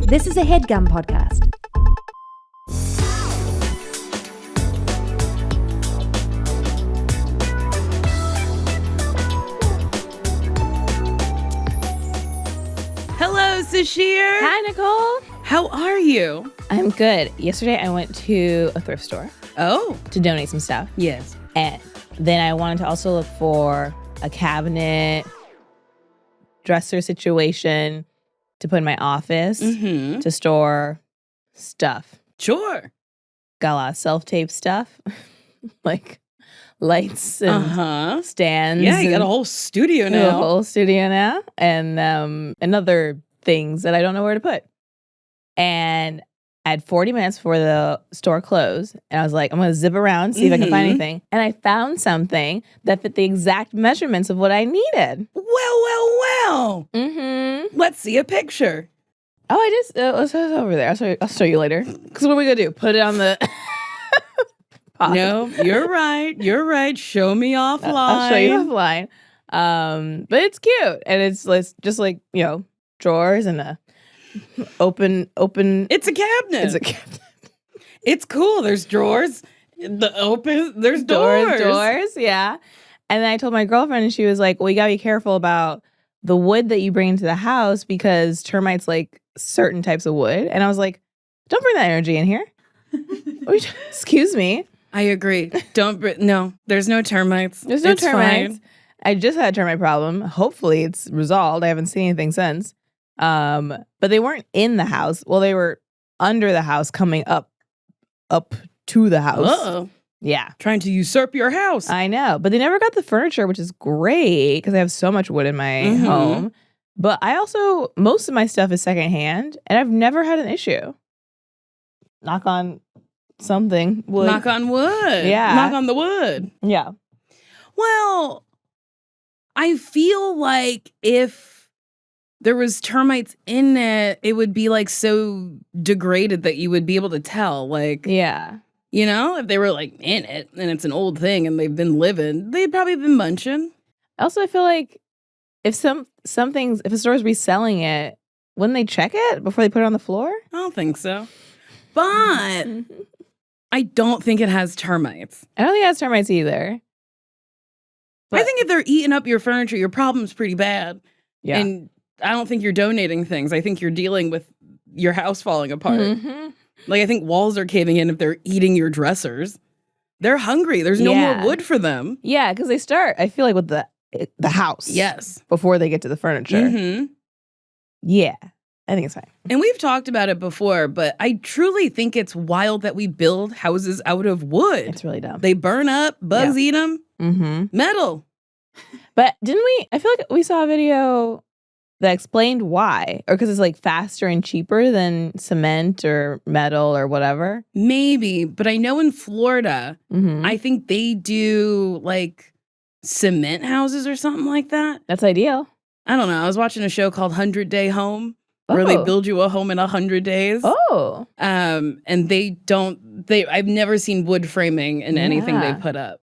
This is a Headgum podcast. Hello, Sasheer. Hi, Nicole. How are you? I'm good. Yesterday, I went to a thrift store Oh, to donate some stuff. yes. And then I wanted to also look for a cabinet dresser situation to put in my office Mm-hmm. to store stuff. Sure. Got a lot of self-tape stuff, like lights and Uh-huh. stands. Yeah, you got a and whole studio a now. whole studio now, and other things that I don't know where to put. And I had 40 minutes before the store closed, and I was like, I'm going to zip around, see if I can find Mhm. anything. And I found something that fit the exact measurements of what I needed. Well. Mm-hmm. Let's see a picture. Oh, I just, it's over there. I'll show you later. Because what are we going to do? Put it on the pod. No, you're right. You're right. Show me offline. I'll show you offline. But it's cute. And it's just like, drawers and a open. It's a cabinet. It's a cabinet. It's cool. There's drawers. There's doors. Doors, yeah. And then I told my girlfriend, and she was like, well, you gotta be careful about the wood that you bring into the house because termites like certain types of wood. And I was like, don't bring that energy in here. Excuse me. I agree. No, there's no termites. There's no It's termites. fine. I just had a termite problem. Hopefully it's resolved. I haven't seen anything since. But they weren't in the house. Well, they were under the house coming up to the house. Uh-oh. Yeah. Trying to usurp your house. I know, but they never got the furniture, which is great because I have so much wood in my Mhm. home. But most of my stuff is secondhand, and I've never had an issue. Knock on something. Wood. Knock on wood. Yeah. Knock on the wood. Yeah. Well, I feel like if there was termites in it, it would be like so degraded that you would be able to tell. Like, Yeah. if they were like in it and it's an old thing and they've been living, they'd probably been munching. Also, I feel like if some things, if a store's reselling it, wouldn't they check it before they put it on the floor? I don't think so. But I don't think it has termites. I don't think it has termites either. I But- think if they're eating up your furniture, your problem's pretty bad. Yeah. And I don't think you're donating things. I think you're dealing with your house falling apart. Mhm. Like, I think walls are caving in if they're eating your dressers. They're hungry. There's no Yeah. more wood for them. Yeah, because they start, I feel like, with the house. Yes. Before they get to the furniture. Mm-hmm. Yeah. I think it's fine. And we've talked about it before, but I truly think it's wild that we build houses out of wood. It's really dumb. They burn up, bugs eat them. Mm-hmm. Metal. But didn't we? I feel like we saw a video that explained why, or because it's like faster and cheaper than cement or metal or whatever. Maybe, but I know in Florida, Mm-hmm. I think they do like cement houses or something like that. That's ideal. I don't know. I was watching a show called 100 Day Home where they Oh. build you a home in 100 days. Oh, And I've never seen wood framing in anything they Yeah. put up.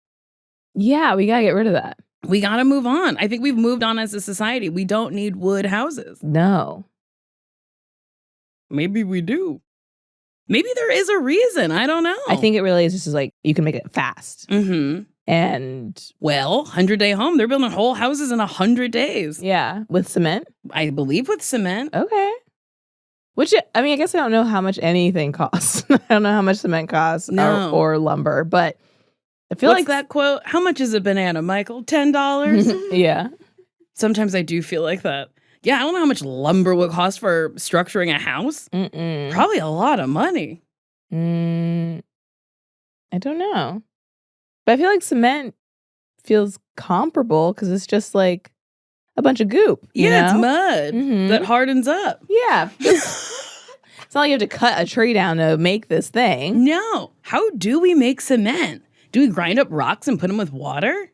yeah, we gotta get rid of that. We got to move on. I think we've moved on as a society. We don't need wood houses. No. Maybe we do. Maybe there is a reason. I don't know. I think it really is just like you can make it fast. Mm-hmm. And Well, 100 Day Home, they're building whole houses in 100 days. yeah, with cement. I believe with cement. Okay. Which, I mean, I guess I don't know how much anything costs. I don't know how much cement costs No. or lumber, but I feel What's like that quote? How much is a banana, Michael? $10? yeah. Sometimes I do feel like that. Yeah, I don't know how much lumber would cost for structuring a house. Mm-mm. Probably a lot of money. I don't know. But I feel like cement feels comparable because it's just like a bunch of goop. You Yeah, it's know? mud Mhm. that hardens up. Yeah. It's not like you have to cut a tree down to make this thing. No. How do we make cement? Do we grind up rocks and put them with water?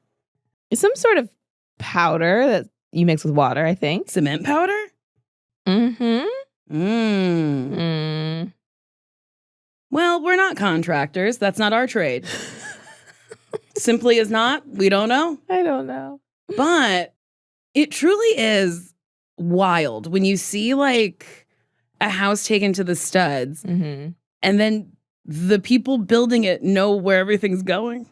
It's some sort of powder that you mix with water, I think. Cement powder? Mm-hmm. Mm. Well, we're not contractors. That's not our trade. Simply is not. We don't know. I don't know. But it truly is wild when you see like a house taken to the studs, Mm-hmm. and then the people building it know where everything's going.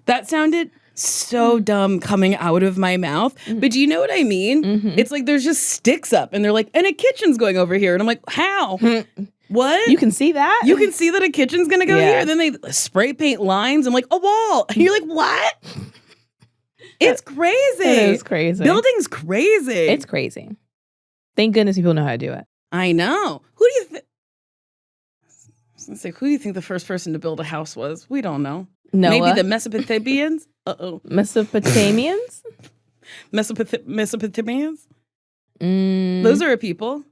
That sounded so dumb coming out of my mouth. But do you know what I mean? Mm-hmm. It's like there's just sticks up and they're like, and a kitchen's going over here. And I'm like, how? What? You can see that? You can see that a kitchen's going to go Yeah. here. And then they spray paint lines. I'm like, a wall. And you're like, what? It's crazy. It is crazy. Building's crazy. It's crazy. Thank goodness people know how to do it. I know. Who do you think? Who do you think the first person to build a house was? We don't know. Noah? Maybe the Mesopotamians? Uh-oh. Mesopotamians? Mesopotamians? Mm, Those are a people.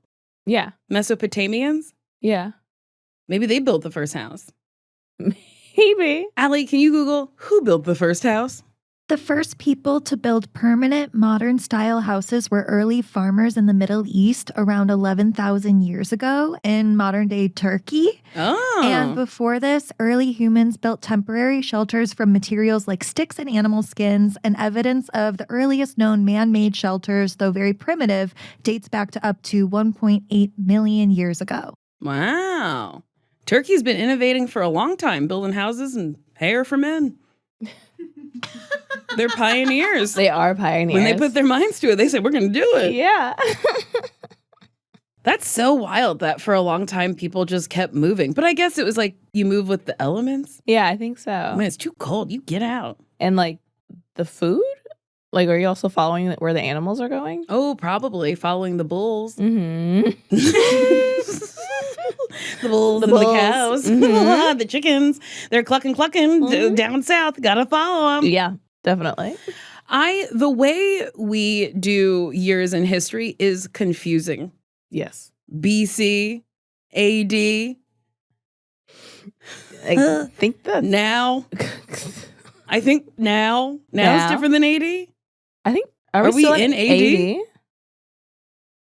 yeah. Mesopotamians? Yeah. Maybe they built the first house. Maybe. Allie, can you Google who built the first house? The first people to build permanent modern-style houses were early farmers in the Middle East around 11,000 years ago in modern-day Turkey. Oh. And before this, early humans built temporary shelters from materials like sticks and animal skins, and evidence of the earliest known man-made shelters, though very primitive, dates back to up to 1.8 million years ago. Wow. Turkey's been innovating for a long time, building houses and hair for men. They're pioneers. They are pioneers. When they put their minds to it, they say, we're going to do it. Yeah. That's so wild that for a long time people just kept moving. But I guess it was like you move with the elements. Yeah, I think so. When it's too cold, you get out. And like the food? Like, are you also following where the animals are going? Oh, probably following the bulls. Mm-hmm. The bulls The and the bulls. cows. Mhm. The chickens. They're clucking Mhm. down south. Gotta follow them. Yeah, definitely. The way we do years in history is confusing. Yes. BC, AD, I think that now. I think now is Now? different than AD. I think Are we still in AD?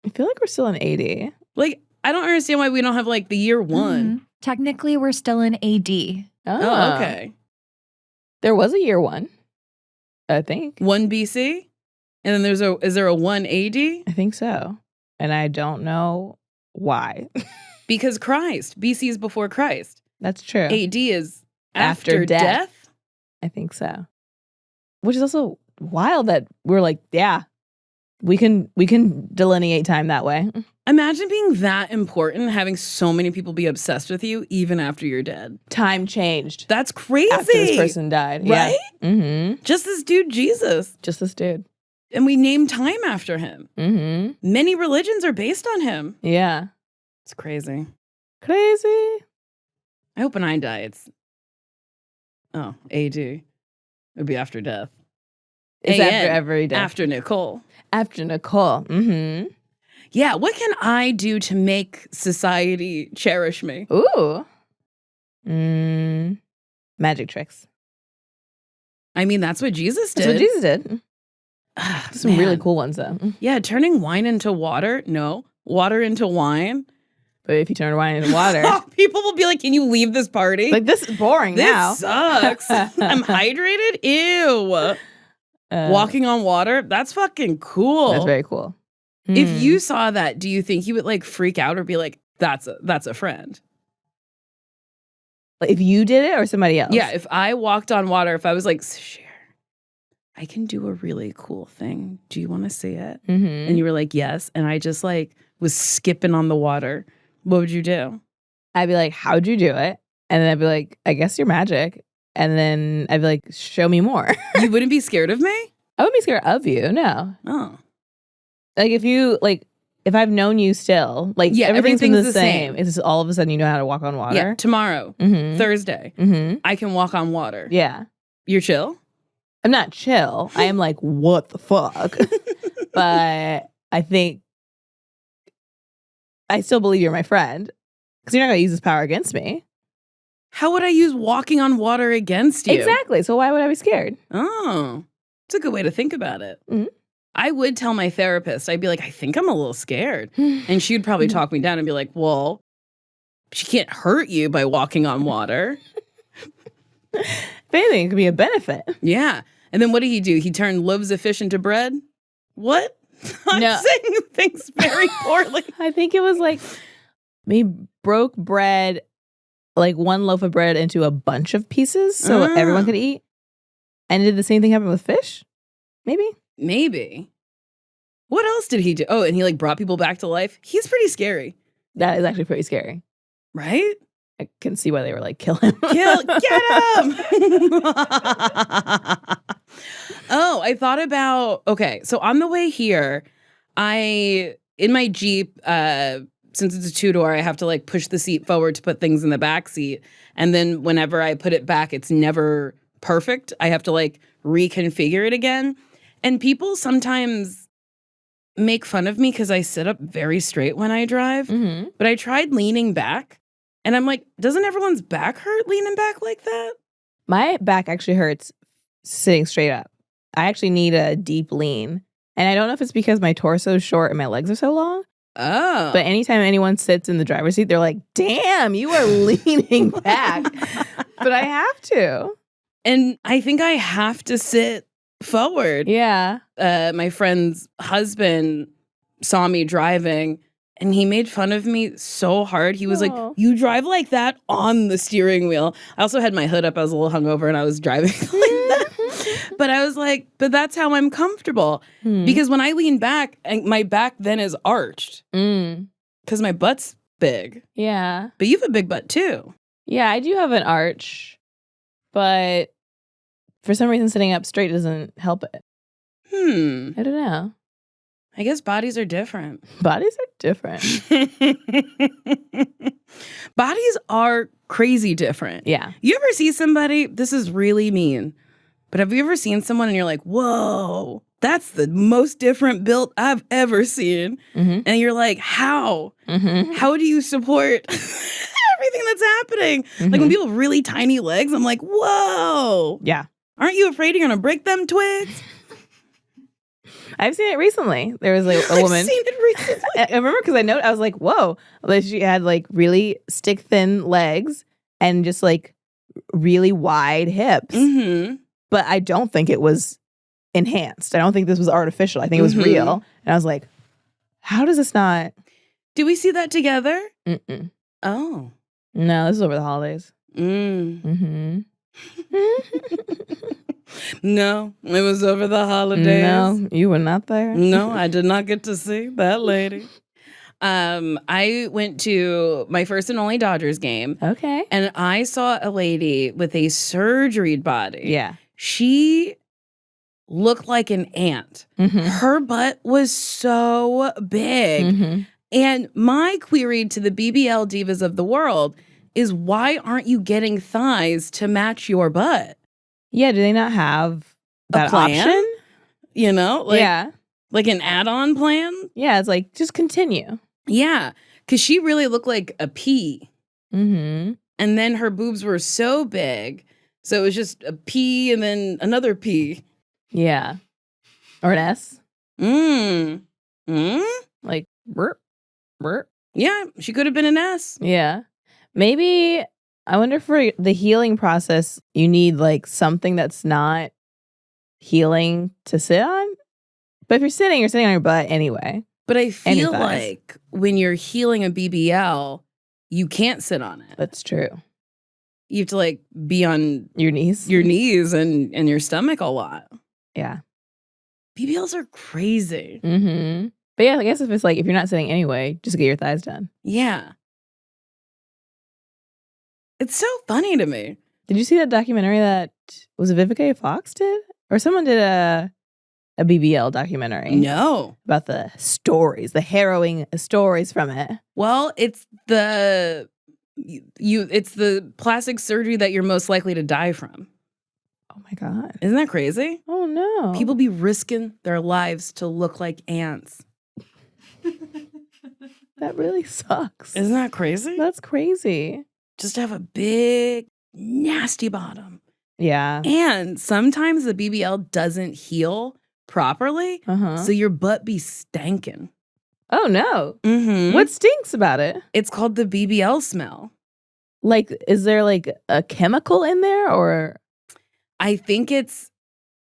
I feel like we're still in AD. Like, I don't understand why we don't have like the year one. Mhm. Technically, we're still in AD. Oh, okay. There was a year one, I think. 1 BC? And then is there a 1 AD? I think so. And I don't know why. Because Christ. BC is before Christ. That's true. AD is After after death. death. I think so. Which is also wild that we're like, yeah, we can delineate time that way. Imagine being that important, having so many people be obsessed with you even after you're dead. Time changed That's crazy. after this person died. Right? Yeah. Mm-hmm. Just this dude, Jesus. Just this dude. And we name time after him. Mm-hmm. Many religions are based on him. Yeah. It's crazy. Crazy. I hope when I die, it's AD. It would be after death. It's AN, after every day. After Nicole. After Nicole. Mm-hmm. Yeah, what can I do to make society cherish me? Ooh. Magic tricks. I mean, that's what Jesus did. That's what Jesus did. Ah, Some really man. cool ones though. Yeah, turning wine into water? No. Water into wine? But if you turn wine into water, People will be like, can you leave this party? like this is boring this now. sucks. I'm hydrated? Ew. Walking on water? That's fucking cool. That's very cool. If Mm. you saw that, do you think you would like freak out or be like, that's a friend? Like, if you did it or somebody else. Yeah, if I walked on water, if I was like, Sasheer, I can do a really cool thing. Do you want to see it? Mm-hmm. And you were like, yes. And I just like was skipping on the water. What would you do? I'd be like, how'd you do it? And then I'd be like, I guess you're magic. And then I'd be like, show me more. You wouldn't be scared of me? I wouldn't be scared of you. No. Oh. Like if I've known you still, like Yeah, everything's been the everything's the same. same. It's just all of a sudden you know how to walk on water. Yeah, tomorrow, Mm-hmm. Thursday, Mm-hmm. I can walk on water. Yeah. You're chill? I'm not chill. I am like, what the fuck? But I think I still believe you're my friend because you're not going to use this power against me. How would I use walking on water against you? Exactly. So why would I be scared? Oh, it's a good way to think about it. Mhm. I would tell my therapist, I'd be like, I think I'm a little scared. And she'd probably talk me down and be like, well, she can't hurt you by walking on water. If anything, it could be a benefit. Yeah. And then what did he do? He turned loaves of fish into bread? What? I'm No. saying things very poorly. I think it was like we broke bread, like one loaf of bread into a bunch of pieces so everyone could eat. And did the same thing happen with fish? Maybe. What else did he do? Oh, and he like brought people back to life. He's pretty scary, That is actually pretty scary. right? I can see why they were like, kill him. Get him! Oh, I thought about, okay, so on the way here, in my Jeep, since it's a 2-door, I have to like push the seat forward to put things in the back seat. And then whenever I put it back, it's never perfect. I have to like reconfigure it again. And people sometimes make fun of me because I sit up very straight when I drive. Mm-hmm. But I tried leaning back. And I'm like, doesn't everyone's back hurt leaning back like that? My back actually hurts sitting straight up. I actually need a deep lean. And I don't know if it's because my torso is short and my legs are so long. Oh. But anytime anyone sits in the driver's seat, they're like, damn, you are leaning back. But I have to. And I think I have to sit forward. Yeah. My friend's husband saw me driving and he made fun of me so hard. He was like, you drive like that on the steering wheel. I also had my hood up. I was a little hungover and I was driving like that. But I was like, but that's how I'm comfortable. Because when I lean back, my back then is arched. Because my butt's big. Yeah. But you have a big butt too. Yeah, I do have an arch. But for some reason, sitting up straight doesn't help it. I don't know. I guess bodies are different. Bodies are different. Bodies are crazy different. Yeah. You ever see somebody, this is really mean, but have you ever seen someone and you're like, whoa, that's the most different built I've ever seen. And you're like, how? How do you support everything that's happening? Like when people have really tiny legs, I'm like, whoa. Yeah. Aren't you afraid you're going to break them twigs? I've seen it recently. There was like a woman. I've seen it recently. I remember because I was like, whoa. Like she had like really stick thin legs and just like really wide hips. But I don't think it was enhanced. I don't think this was artificial. I think it was real. And I was like, how does this not? Do we see that together? Mm-mm. Oh. No, this is over the holidays. No, it was over the holidays. No, you were not there. No, I did not get to see that lady. I went to my first and only Dodgers game. Okay. And I saw a lady with a surgeried body. Yeah. She looked like an ant. Her butt was so big. And my query to the BBL divas of the world is, why aren't you getting thighs to match your butt? Yeah, do they not have that a plan? option? You know? Like, yeah. Like an add-on plan? Yeah, it's like, just continue. Yeah, because she really looked like a pea. And then her boobs were so big. So it was just a P and then another P. Yeah. Or an S. Like, burp, burp. Yeah, she could have been an S. Yeah. Maybe, I wonder for the healing process, you need like something that's not healing to sit on. But if you're sitting on your butt anyway. But I feel thighs. like when you're healing a BBL, you can't sit on it. That's true. You have to like be on your knees and your stomach a lot. Yeah. BBLs are crazy. But yeah, I guess if it's like, if you're not sitting anyway, just get your thighs done. Yeah. It's so funny to me. Did you see that documentary that, was it Vivica Fox did? Or someone did a BBL documentary? No. About the stories, the harrowing stories from it. Well, it's the plastic surgery that you're most likely to die from. Oh my God. Isn't that crazy? Oh no. People be risking their lives to look like ants. That really sucks. Isn't that crazy? That's crazy. Just to have a big, nasty bottom. Yeah. And sometimes the BBL doesn't heal properly, so your butt be stankin'. Oh no. Mm-hmm. What stinks about it? It's called the BBL smell. Like, is there like a chemical in there, or? I think it's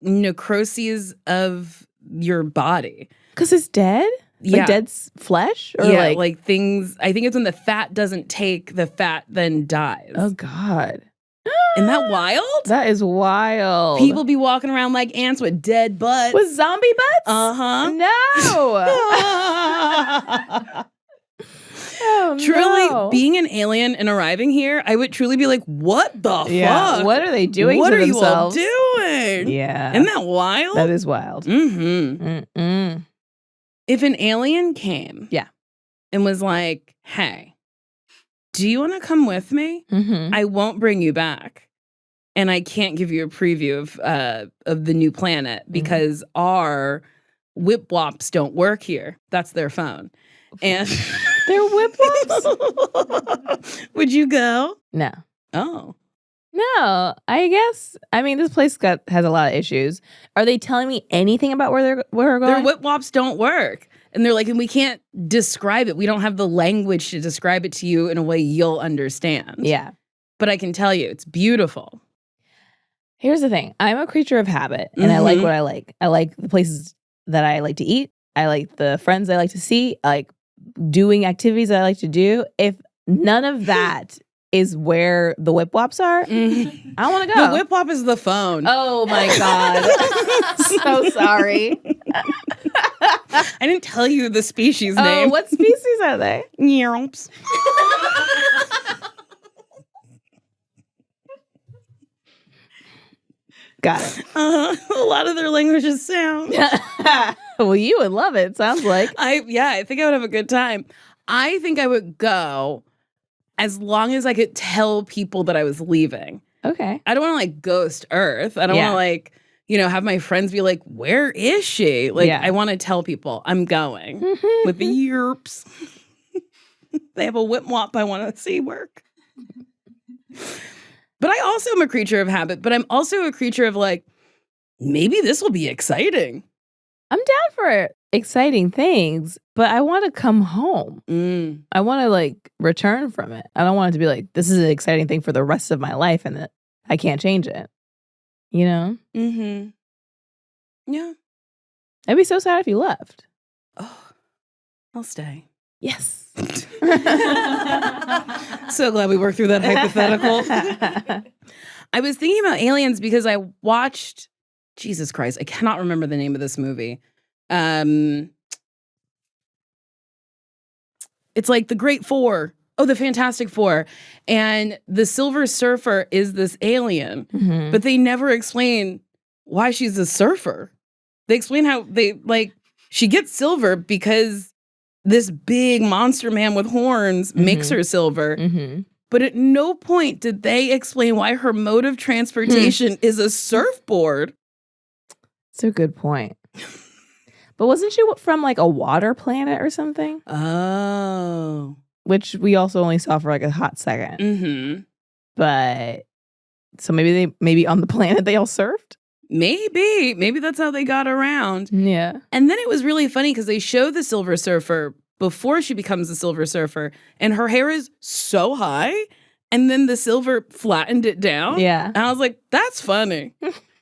necroses of your body. Because it's dead? Yeah. Like dead flesh? Or Yeah, like things. I think it's when the fat doesn't take, the fat then dies. Oh, God. Isn't that wild? That is wild. People be walking around like ants with dead butts. with zombie butts? Uh-huh. No. Oh, Truly, no. being an alien and arriving here, I would truly be like, what the fuck? What are they doing What to are themselves? you all doing? Yeah. Isn't that wild? That is wild. Mm-hmm. Mm-mm. If an alien came Yeah. and was like, hey, do you want to come with me? Mm-hmm. I won't bring you back. And I can't give you a preview of the new planet because our whip wops don't work here. That's their phone. And They're whip wops? would you go? No. Oh. No, I guess. I mean, this place has a lot of issues. Are they telling me anything about where we're going? Their whip wops don't work. And they're like, and we can't describe it. We don't have the language to describe it to you in a way you'll understand. Yeah. But I can tell you, it's beautiful. Here's the thing. I'm a creature of habit, and I like what I like. I like the places that I like to eat. I like the friends I like to see. I like doing activities that I like to do. If none of that is where the whip wops are, I don't want to go. The whip wop is the phone. Oh my God. So sorry. I didn't tell you the species Oh, name. what species are they? Nyerps. Got it. A lot of their languages sound. Well, you would love it, sounds like. I think I would have a good time. I think I would go as long as I could tell people that I was leaving. Okay. I don't want to like ghost Earth. I don't want to like, have my friends be like, where is she? Like, I want to tell people I'm going with the yerps. They have a whip wop I want to see work. But I also am a creature of habit, but I'm also a creature of like, maybe this will be exciting. I'm down for exciting things, but I want to come home. I want to like return from it. I don't want it to be like, this is an exciting thing for the rest of my life and that I can't change it. You know? Mm-hmm. Yeah. I'd be so sad if you left. Oh, I'll stay. Yes. So glad we worked through that hypothetical. I was thinking about aliens because I watched, Jesus Christ, I cannot remember the name of this movie. It's like the Great Four. Oh, the Fantastic Four. And the Silver Surfer is this alien, but they never explain why she's a surfer. They explain how she gets silver because this big monster man with horns makes her silver. But at no point did they explain why her mode of transportation is a surfboard. That's a good point. But wasn't she from like a water planet or something? Oh. Which we also only saw for like a hot second. But so maybe on the planet they all surfed? Maybe that's how they got around. Yeah. And then it was really funny because they show the Silver Surfer before she becomes the Silver Surfer, and her hair is so high, and then the silver flattened it down. Yeah. And I was like, that's funny.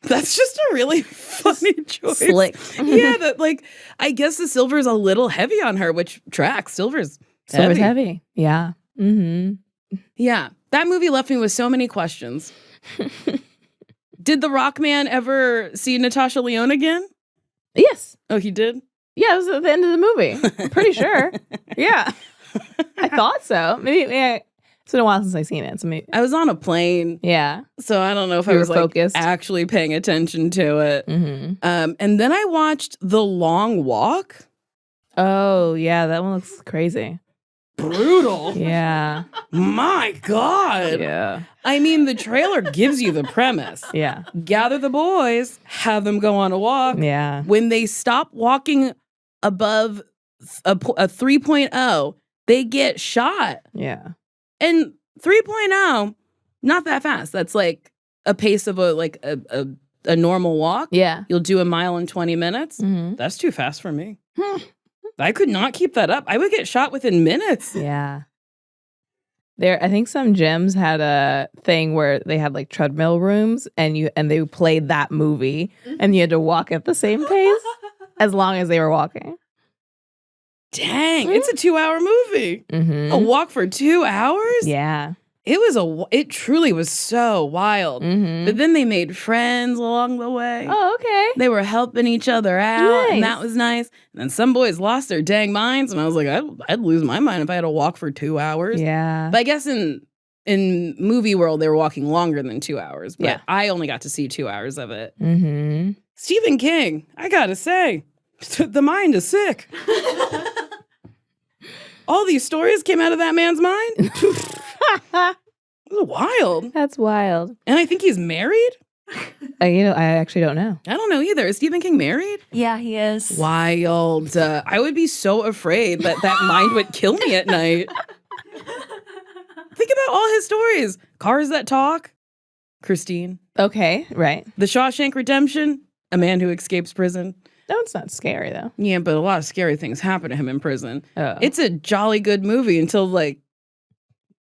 That's just a really funny choice. Slick. Yeah, that like I guess the silver is a little heavy on her, which tracks. Silver's heavy. Yeah. Yeah. That movie left me with so many questions. Did the Rockman ever see Natasha Lyonne again? Yes. Oh, he did? Yeah, it was at the end of the movie. I'm pretty sure. Yeah. I thought so. Maybe it's been a while since I've seen it. So maybe, I was on a plane. yeah. So I don't know if I You were was focused. like actually paying attention to it. And then I watched The Long Walk. Oh, yeah. That one looks crazy. Brutal. Yeah. My God. Yeah. I mean, the trailer gives you the premise. Yeah. Gather the boys, have them go on a walk. Yeah. When they stop walking above a 3.0, they get shot. Yeah. And 3.0, not that fast. That's like a pace of a normal walk. Yeah. You'll do a mile in 20 minutes. That's too fast for me. I could not keep that up. I would get shot within minutes. Yeah. I think some gyms had a thing where they had like treadmill rooms and they played that movie and you had to walk at the same pace as long as they were walking. Dang, it's a 2-hour movie. Mm-hmm. A walk for 2 hours? Yeah. It truly was so wild. Mm-hmm. But then they made friends along the way. Oh, okay. They were helping each other out, and Nice. that was nice. And then some boys lost their dang minds, and I was like, I'd lose my mind if I had to walk for 2 hours. Yeah. But I guess in movie world, they were walking longer than 2 hours. But Yeah. I only got to see 2 hours of it. Mm-hmm. Stephen King, I gotta say, the mind is sick. All these stories came out of that man's mind. It was wild. That's wild. And I think he's married. I actually don't know. I don't know either. Is Stephen King married? Yeah, he is. Wild. I would be so afraid that mind would kill me at night. Think about all his stories. Cars That Talk. Christine. Okay, right. The Shawshank Redemption. A man who escapes prison. No, it's not scary though. Yeah, but a lot of scary things happen to him in prison. Oh. It's a jolly good movie until, like,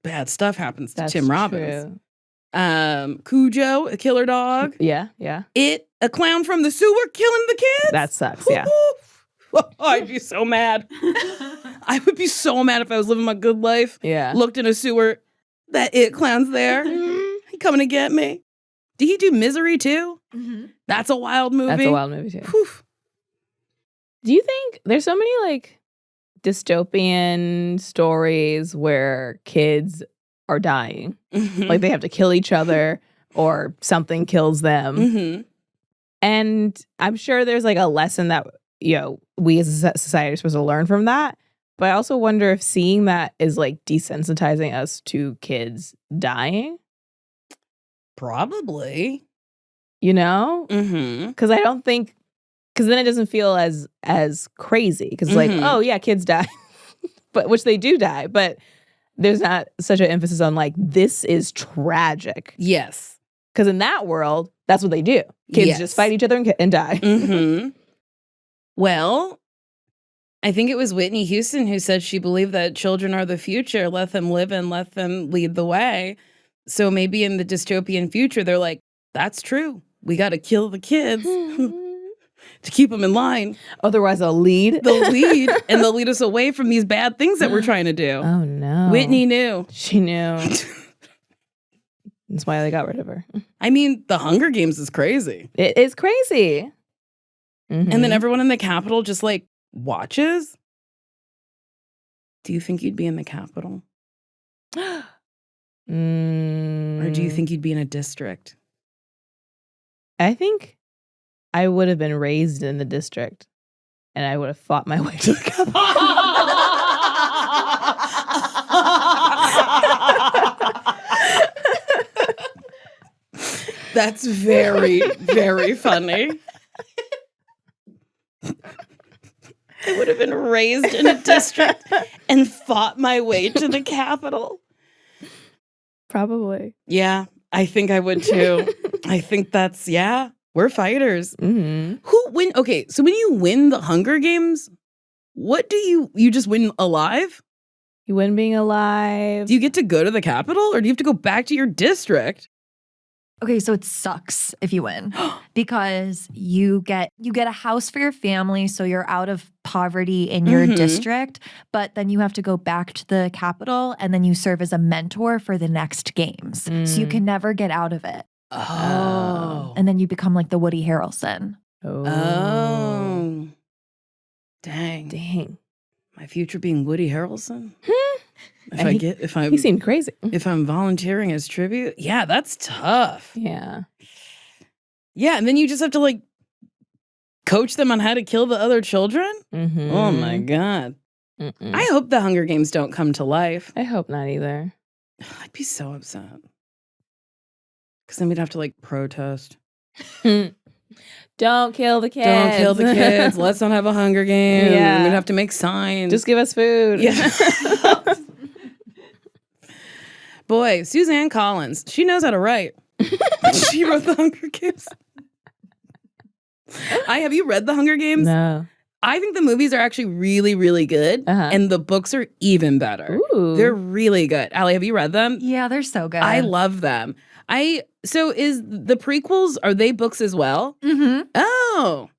bad stuff happens to That's Tim Robbins. true. Cujo, a killer dog. Yeah. It, a clown from the sewer killing the kids. That sucks, yeah. Oh, I'd be so mad. I would be so mad if I was living my good life. Yeah. Looked in a sewer, that it clown's there. He coming to get me. Did he do Misery too? Mm-hmm. That's a wild movie. That's a wild movie too. Whew. Do you think there's so many like dystopian stories where kids are dying? Like they have to kill each other or something kills them. Mm-hmm. And I'm sure there's like a lesson that, we as a society are supposed to learn from that. But I also wonder if seeing that is like desensitizing us to kids dying, Probably. Mm-hmm. Because I don't think, because then it doesn't feel as crazy. Because like, oh yeah, kids die, but which they do die, but there's not such an emphasis on like, this is tragic. Yes. Because in that world, that's what they do. Kids just fight each other and die. Mm-hmm. Well, I think it was Whitney Houston who said she believed that children are the future. Let them live and let them lead the way. So maybe in the dystopian future, they're like, that's true. We got to kill the kids to keep them in line. Otherwise, they'll lead. They'll lead, and they'll lead us away from these bad things that we're trying to do. Oh, no. Whitney knew. She knew. That's why they got rid of her. I mean, the Hunger Games is crazy. It is crazy. And then everyone in the Capitol just like watches. Do you think you'd be in the Capitol? Or do you think you'd be in a district? I think I would have been raised in the district and I would have fought my way to the Capitol. That's very, very funny. I would have been raised in a district and fought my way to the Capitol. Probably. Yeah, I think I would too. I think that's, we're fighters. Mm-hmm. Okay, so when you win the Hunger Games, what do you just win alive? You win being alive. Do you get to go to the Capitol or do you have to go back to your district? Okay, so it sucks if you win because you get a house for your family, so you're out of poverty in your district, but then you have to go back to the Capitol and then you serve as a mentor for the next games. So you can never get out of it. Oh. And then you become like the Woody Harrelson. Oh. Dang. My future being Woody Harrelson? He seemed crazy. If I'm volunteering as tribute, that's tough. Yeah. Yeah, and then you just have to like coach them on how to kill the other children? Mm-hmm. Oh my God. Mm-mm. I hope the Hunger Games don't come to life. I hope not either. I'd be so upset. Because then we'd have to like protest. Don't kill the kids. Don't kill the kids. Let's not have a Hunger Game. Yeah. We'd have to make signs. Just give us food. Yeah. Boy, Suzanne Collins, she knows how to write. She wrote the Hunger Games. Have you read the Hunger Games? No. I think the movies are actually really, really good. And the books are even better. Ooh. They're really good. Allie, have you read them? Yeah, they're so good. I love them. So is the prequels, are they books as well? Mm-hmm. Oh,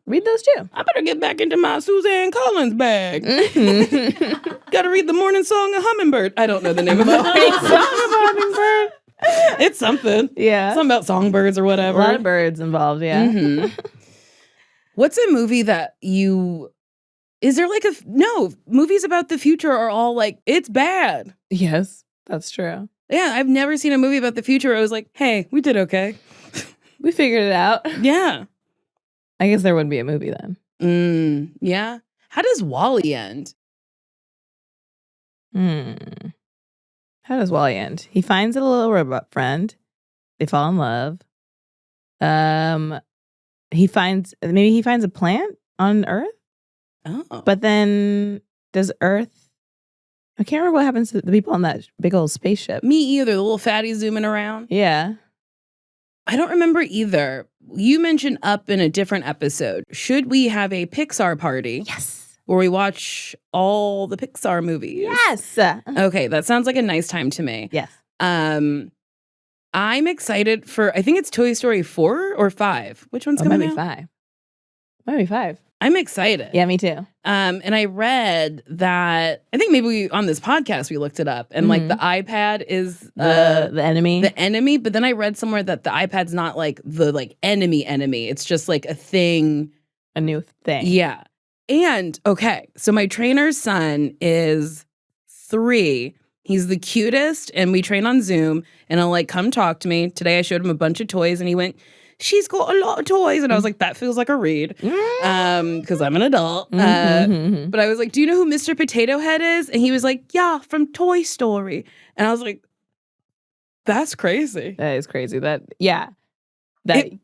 Read those too. I better get back into my Suzanne Collins bag. Gotta read The Morning Song of Hummingbird. I don't know the name of that. Hummingbird. It's something. Yeah. Something about songbirds or whatever. A lot of birds involved, yeah. Mhm. What's a movie that you... Is there like No, movies about the future are all like, it's bad. Yes, that's true. Yeah, I've never seen a movie about the future where I was like, hey, we did okay. We figured it out. Yeah. I guess there wouldn't be a movie then. Yeah. How does WALL-E end? How does Wally end? He finds a little robot friend. They fall in love. He finds a plant on Earth. Oh. But then does Earth... I can't remember what happens to the people on that big old spaceship. Me either. The little fatty zooming around. Yeah. I don't remember either. You mentioned Up in a different episode. Should we have a Pixar party? Yes. Where we watch all the Pixar movies? Yes. Okay, that sounds like a nice time to me. Yes. I'm excited for, I think it's Toy Story 4 or 5. Which one's coming out? Might be 5. I'm excited. Yeah, me too. And I read that, I think maybe on this podcast we looked it up, and like the iPad is the enemy. The enemy, but then I read somewhere that the iPad's not like the like enemy. It's just like a thing. A new thing. Yeah. And okay, so my trainer's son is 3. He's the cutest, and we train on Zoom, and he'll like come talk to me. Today I showed him a bunch of toys, and he went, she's got a lot of toys. And I was like, that feels like a read. Because I'm an adult. But I was like, do you know who Mr. Potato Head is? And he was like, yeah, from Toy Story. And I was like, that's crazy. That is crazy. That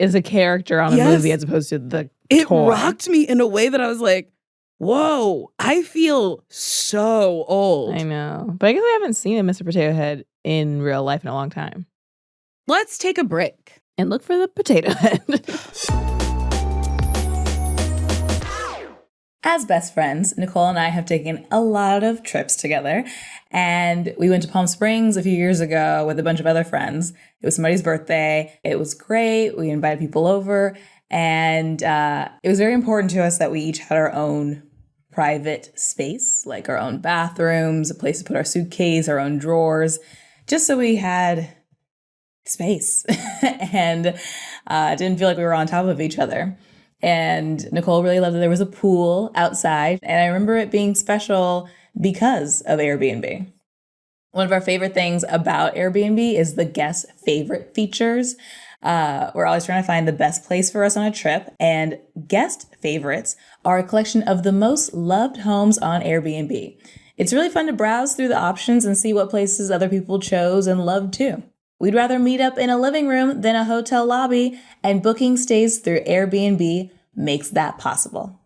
is a character on a movie as opposed to the toy. Rocked me in a way that I was like, whoa, I feel so old. I know. But I guess I haven't seen a Mr. Potato Head in real life in a long time. Let's take a break. And look for the potato head. As best friends, Nicole and I have taken a lot of trips together. And we went to Palm Springs a few years ago with a bunch of other friends. It was somebody's birthday. It was great. We invited people over. And it was very important to us that we each had our own private space, like our own bathrooms, a place to put our suitcase, our own drawers, just so we had space and didn't feel like we were on top of each other. And Nicole really loved that there was a pool outside. And I remember it being special because of Airbnb. One of our favorite things about Airbnb is the guest favorite features. We're always trying to find the best place for us on a trip. And guest favorites are a collection of the most loved homes on Airbnb. It's really fun to browse through the options and see what places other people chose and loved too. We'd rather meet up in a living room than a hotel lobby, and booking stays through Airbnb makes that possible.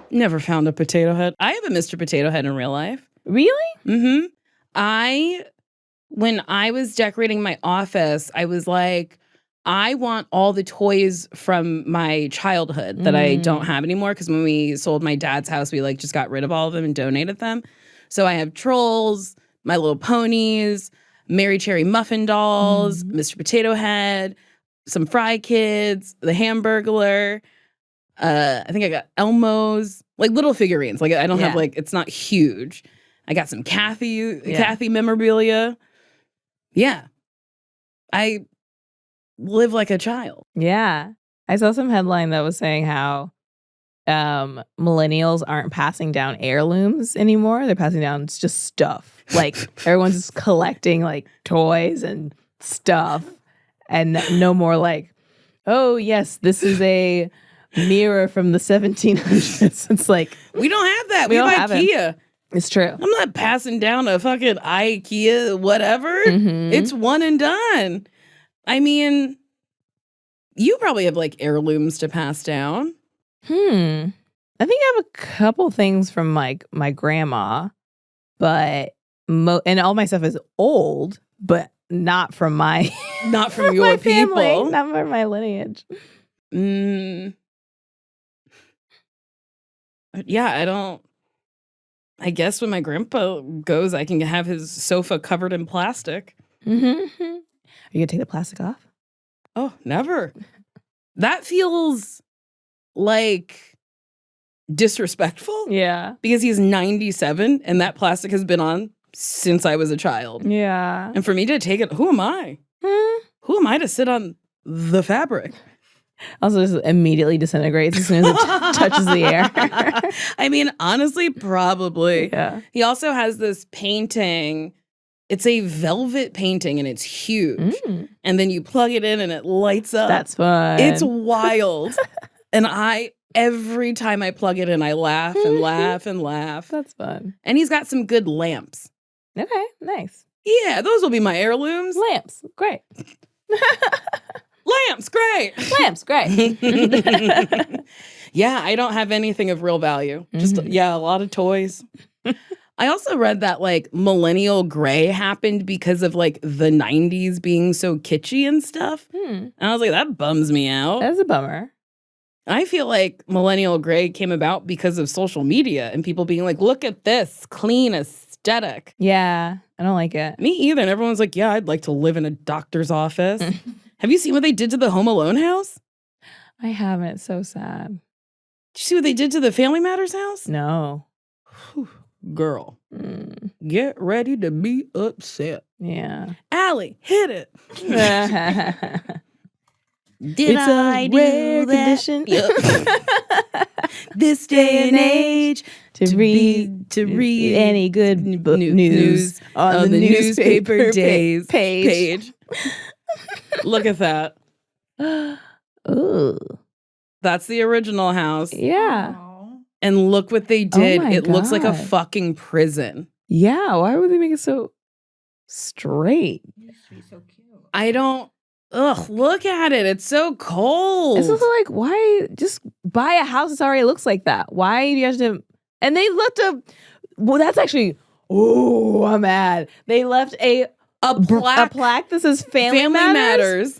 Never found a potato head. I have a Mr. Potato Head in real life. Really? Mm-hmm. When I was decorating my office, I was like, I want all the toys from my childhood that I don't have anymore. Because when we sold my dad's house, we like just got rid of all of them and donated them. So I have Trolls, My Little Ponies, Mary Cherry Muffin Dolls, Mr. Potato Head, some Fry Kids, the Hamburglar. I think I got Elmo's, like little figurines. Like I don't have like, it's not huge. I got some Kathy memorabilia. Yeah. I live like a child. Yeah. I saw some headline that was saying how millennials aren't passing down heirlooms anymore. They're passing down just stuff. Like everyone's just collecting like toys and stuff, and no more like, oh yes, this is a mirror from the 1700s. It's like we don't have that. We have IKEA. It's true. I'm not passing down a fucking IKEA whatever. It's one and done. I mean, you probably have like heirlooms to pass down. I think I have a couple things from like my grandma, but and all my stuff is old, but not from my not from your my people, family, not from my lineage. Yeah, I guess when my grandpa goes, I can have his sofa covered in plastic. Are you gonna take the plastic off? Oh, never. That feels like disrespectful. Yeah. Because he's 97 and that plastic has been on since I was a child. Yeah. And for me to take it, who am I? Who am I to sit on the fabric? Also, just immediately disintegrates as soon as it touches the air. I mean, honestly, probably. Yeah. He also has this painting. It's a velvet painting and it's huge. And then you plug it in and it lights up. That's fun. It's wild. And every time I plug it in, I laugh and laugh and laugh. That's fun. And he's got some good lamps. Okay, nice. Yeah, those will be my heirlooms. Lamps, great. Lamps, great. Lamps, great. Yeah, I don't have anything of real value. Just, a lot of toys. I also read that like millennial gray happened because of like the 90s being so kitschy and stuff. And I was like, that bums me out. That's a bummer. I feel like millennial gray came about because of social media and people being like, look at this clean aesthetic. Yeah, I don't like it. Me either. And everyone's like, yeah, I'd like to live in a doctor's office. Have you seen what they did to the Home Alone house? I haven't. It's so sad. Did you see what they did to the Family Matters house? No. Whew, girl, get ready to be upset. Yeah. Allie, hit it. Did It's I a do rare that? condition. Yep. This day and age to read any good news on the newspaper page. Look at that. Ooh. That's the original house. Yeah. And look what they did. my It looks like a God. fucking prison. Yeah. Why would they make it so straight? I don't. Ugh, look at it. It's so cold. It's also like, why just buy a house that already looks like that? Why do you have to? And they left well, that's actually, I'm mad. They left a plaque that says Family Matters.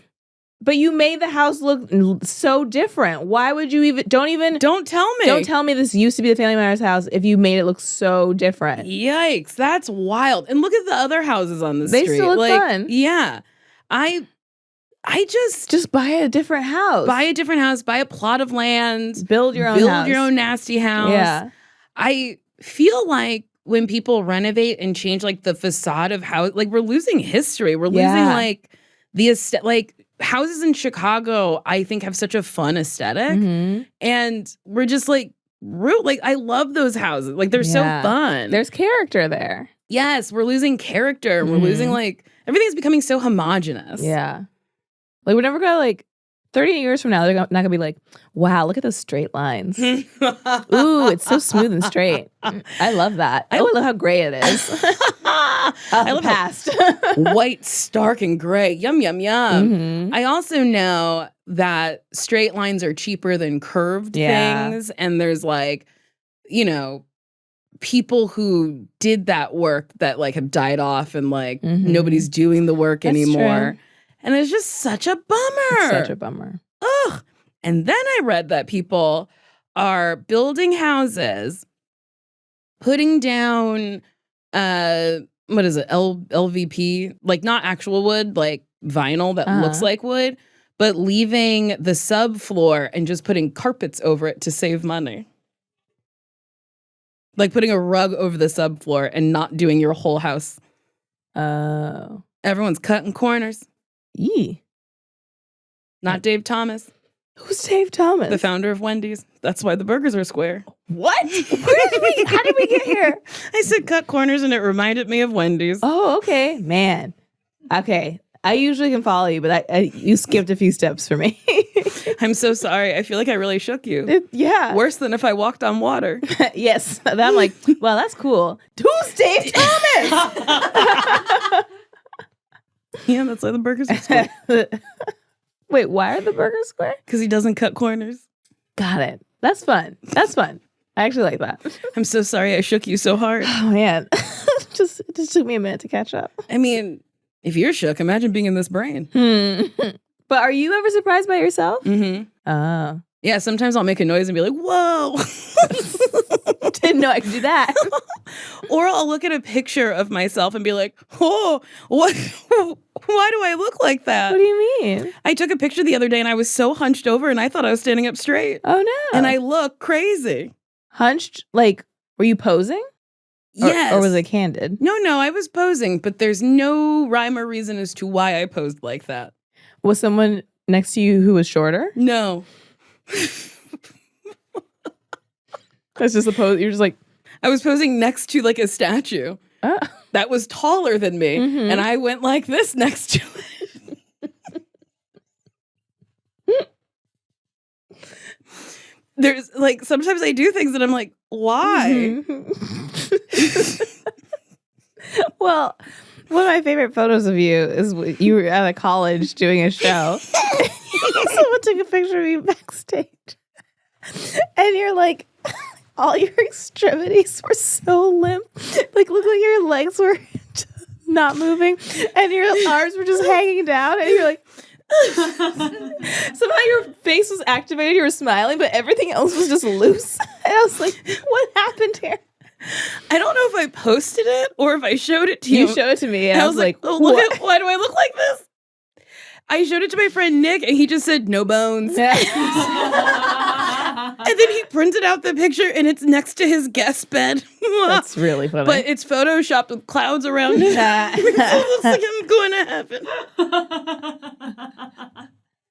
But you made the house look so different. Why would you don't tell me. Don't tell me this used to be the Family Matters house if you made it look so different. Yikes, that's wild. And look at the other houses on the street. They still look fun. Yeah. I just buy a different house. Buy a different house, buy a plot of land, build your own house. Your own nasty house. Yeah. I feel like when people renovate and change like the facade of how like we're losing history. We're losing like the like houses in Chicago, I think have such a fun aesthetic. And we're just like I love those houses. Like they're so fun. There's character there. Yes, we're losing character. And we're losing like everything's becoming so homogenous. Yeah. Like we're never gonna like 30 years from now, they're not gonna be like, wow, look at those straight lines. Ooh, it's so smooth and straight. I love that. I love how gray it is. I love past. White, stark, and gray. Yum, yum, yum. I also know that straight lines are cheaper than curved things. And there's like, people who did that work that like have died off and like nobody's doing the work anymore. True. And it's just such a bummer. Such a bummer. Ugh. And then I read that people are building houses, putting down, what is it, LVP? Like not actual wood, like vinyl that looks like wood, but leaving the subfloor and just putting carpets over it to save money. Like putting a rug over the subfloor and not doing your whole house. Oh. Everyone's cutting corners. Yee. Not Dave Thomas. Who's Dave Thomas? The founder of Wendy's. That's why the burgers are square. What? How did we get here? I said cut corners and it reminded me of Wendy's. Oh, okay. Man. Okay. I usually can follow you, but you skipped a few steps for me. I'm so sorry. I feel like I really shook you. Yeah. Worse than if I walked on water. Yes. Then I'm like, well, that's cool. Who's Dave Thomas? Yeah, that's why the burgers are square. Wait, why are the burgers square? Because he doesn't cut corners. Got it. That's fun. That's fun. I actually like that. I'm so sorry I shook you so hard. Oh, man. It just took me a minute to catch up. I mean, if you're shook, imagine being in this brain. But are you ever surprised by yourself? Mm-hmm. Oh. Yeah, sometimes I'll make a noise and be like, whoa. Didn't know I could do that. Or I'll look at a picture of myself and be like, oh, what? Why do I look like that? What do you mean? I took a picture the other day and I was so hunched over and I thought I was standing up straight. Oh, no. And I look crazy. Hunched? Like, were you posing? Yes. Or was it candid? No, I was posing, but there's no rhyme or reason as to why I posed like that. Was someone next to you who was shorter? No. That's just a pose. You're just like, I was posing next to like a statue oh. that was taller than me. Mhm. And I went like this next to it. There's like, sometimes I do things and I'm like, why? Well, one of my favorite photos of you is you were at a college doing a show. Someone took a picture of you backstage. And you're like, all your extremities were so limp. Like, look like your legs were not moving. And your arms were just hanging down. And you're like, somehow your face was activated. You were smiling, but everything else was just loose. And I was like, what happened here? I don't know if I posted it or if I showed it to you. You showed it to me, and I was like, oh, what? why do I look like this? I showed it to my friend Nick, and he just said, no bones. And then he printed out the picture, and it's next to his guest bed. That's really funny. But it's photoshopped with clouds around it. It looks like I'm going to heaven.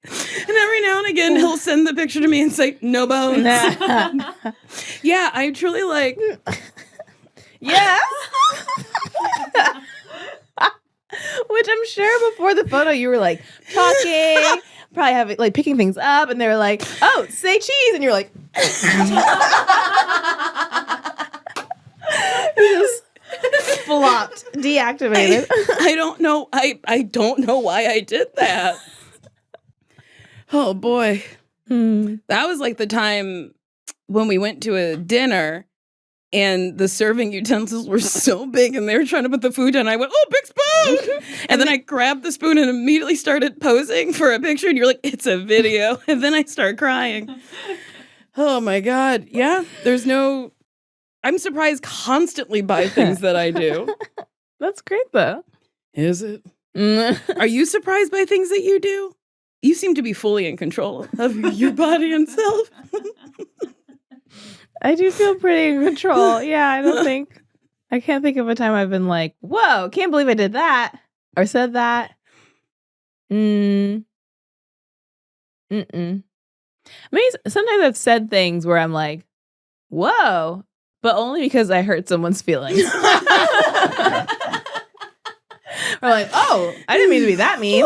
And every now and again, he'll send the picture to me and say, no bones. Yeah, I truly like... Yes. Which I'm sure before the photo you were like talking, probably having like picking things up, and they were like, "Oh, say cheese," and you're like, just flopped, deactivated. I don't know. I don't know why I did that. Oh boy, that was like the time when we went to a dinner. And the serving utensils were so big and they were trying to put the food down. I went, oh, big spoon. And then I grabbed the spoon and immediately started posing for a picture. And you're like, it's a video. And then I start crying. Oh, my God. Yeah, I'm surprised constantly by things that I do. That's great, though. Is it? Are you surprised by things that you do? You seem to be fully in control of your body and self. I do feel pretty in control. Yeah, I can't think of a time I've been like, whoa, can't believe I did that or said that. Maybe sometimes I've said things where I'm like, whoa, but only because I hurt someone's feelings. Or like, oh, I didn't mean to be that mean.